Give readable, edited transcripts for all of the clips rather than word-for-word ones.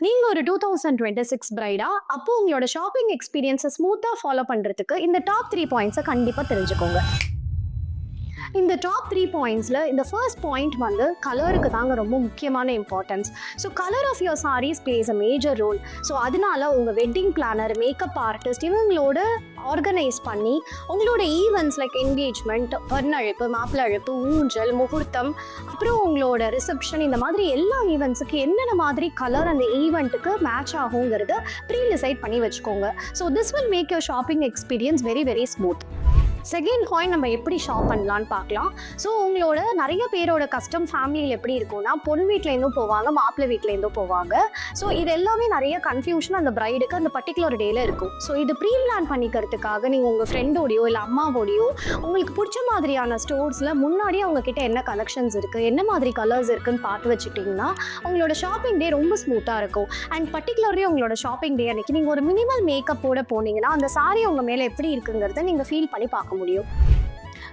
நீங்க ஒரு 2026 பிரைடா, அப்போ உங்களோட ஷாப்பிங் எக்ஸ்பீரியன்ஸ ஸ்மூத்தா ஃபாலோ பண்றதுக்கு இந்த டாப் 3 பாயிண்ட்ஸ கண்டிப்பா தெரிஞ்சுக்கோங்க. இந்த டாப் 3 பாயிண்ட்ஸ்ல இந்த ஃபர்ஸ்ட் பாயிண்ட் வந்து கலருக்கு தாங்க ரொம்ப முக்கியமான importance. So colour of your saris plays a major role. So அதனால உங்க வெட்டிங் பிளானர், மேக்கப் ஆர்டிஸ்ட் இவங்களோட ஆர்கனைஸ் பண்ணி உங்களோட ஈவெண்ட்ஸ் லைக் என்கேஜ்மெண்ட், பெண்ணழைப்பு, மாப்பிள்ளை அழைப்பு, ஊஞ்சல், முகூர்த்தம், அப்புறம் உங்களோட ரிசப்ஷன், இந்த மாதிரி எல்லா ஈவெண்ட்ஸுக்கு என்னென்ன மாதிரி கலர் அந்த ஈவெண்ட்டுக்கு மேட்ச் ஆகுங்கிறத ப்ரீ டிசைட் பண்ணி வச்சுக்கோங்க. So this will make your shopping experience very very smooth. Second point, நம்ம எப்படி ஷாப் பண்ணலான்னு பார்க்கலாம். ஸோ உங்களோட நிறைய பேரோட கஸ்டம் ஃபேமிலியில் எப்படி இருக்கும்னா, பொண்ணு வீட்டிலேருந்தும் போவாங்க, மாப்பிள்ளை வீட்டிலேருந்தும் போவாங்க. ஸோ இது எல்லாமே நிறைய கன்ஃபியூஷன் அந்த பிரைடுக்கு அந்த பர்டிகுலர் டேல இருக்கும். ஸோ இது ப்ரீ பிளான் பண்ணிக்கிறதுக்காக நீங்கள் உங்கள் ஃப்ரெண்டோடையோ இல்லை அம்மாவோடையோ உங்களுக்கு பிடிச்ச மாதிரியான ஸ்டோர்ஸில் முன்னாடியே அவங்க கிட்ட என்ன கலெக்ஷன்ஸ் இருக்குது, என்ன மாதிரி கலர்ஸ் இருக்குன்னு பார்த்து வச்சுட்டிங்கன்னா உங்களோட ஷாப்பிங் டே ரொம்ப ஸ்மூத்தாக இருக்கும். அண்ட் பர்டிகுலர்லி உங்களோட ஷாப்பிங் டே அன்னைக்கு நீங்கள் ஒரு மினிமல் மேக்கப்போட போனீங்கன்னா அந்த சாரி உங்கள் மேலே எப்படி இருக்குங்கிறத நீங்கள் ஃபீல் பண்ணி பார்க்க முடியும்.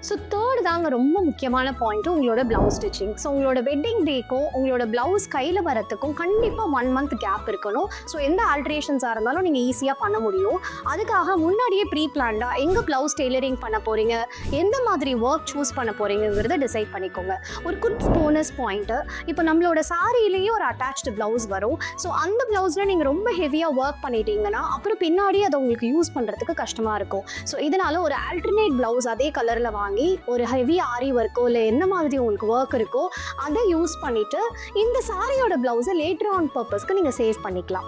ஸோ தேர்ட் தாங்க ரொம்ப முக்கியமான பாயிண்ட்டு, உங்களோட ப்ளவுஸ் ஸ்டிச்சிங். ஸோ உங்களோட வெட்டிங் டேக்கும் உங்களோட ப்ளவுஸ் கையில் வரத்துக்கும் கண்டிப்பாக 1 month கேப் இருக்கணும். ஸோ எந்த ஆல்ட்ரேஷன்ஸாக இருந்தாலும் நீங்கள் ஈஸியாக பண்ண முடியும். அதுக்காக முன்னாடியே ப்ரீ பிளான்டாக எங்கே ப்ளவுஸ் டெய்லரிங் பண்ண போகிறீங்க, எந்த மாதிரி ஒர்க் சூஸ் பண்ண போகிறீங்கிறத டிசைட் பண்ணிக்கோங்க. ஒரு குட் போனஸ் பாயிண்ட்டு, இப்போ நம்மளோட சாரியிலேயே ஒரு அட்டாச்டு ப்ளவுஸ் வரும். ஸோ அந்த ப்ளவுஸில் நீங்கள் ரொம்ப ஹெவியாக ஒர்க் பண்ணிட்டீங்கன்னா அப்புறம் பின்னாடி அதை உங்களுக்கு யூஸ் பண்ணுறதுக்கு கஷ்டமாக இருக்கும். ஸோ இதனால் ஒரு ஆல்டர்னேட் ப்ளவுஸ் அதே கலரில் வாங்கி ஒரு ஹெவி ஆரி ஒர்க்கோ இல்லை என்ன மாதிரி உங்களுக்கு ஒர்க் இருக்கோ அதை யூஸ் பண்ணிவிட்டு இந்த சாரியோட ப்ளவுஸை லேட்டர் ஆன் பர்பஸ்க்கு நீங்கள் சேவ் பண்ணிக்கலாம்.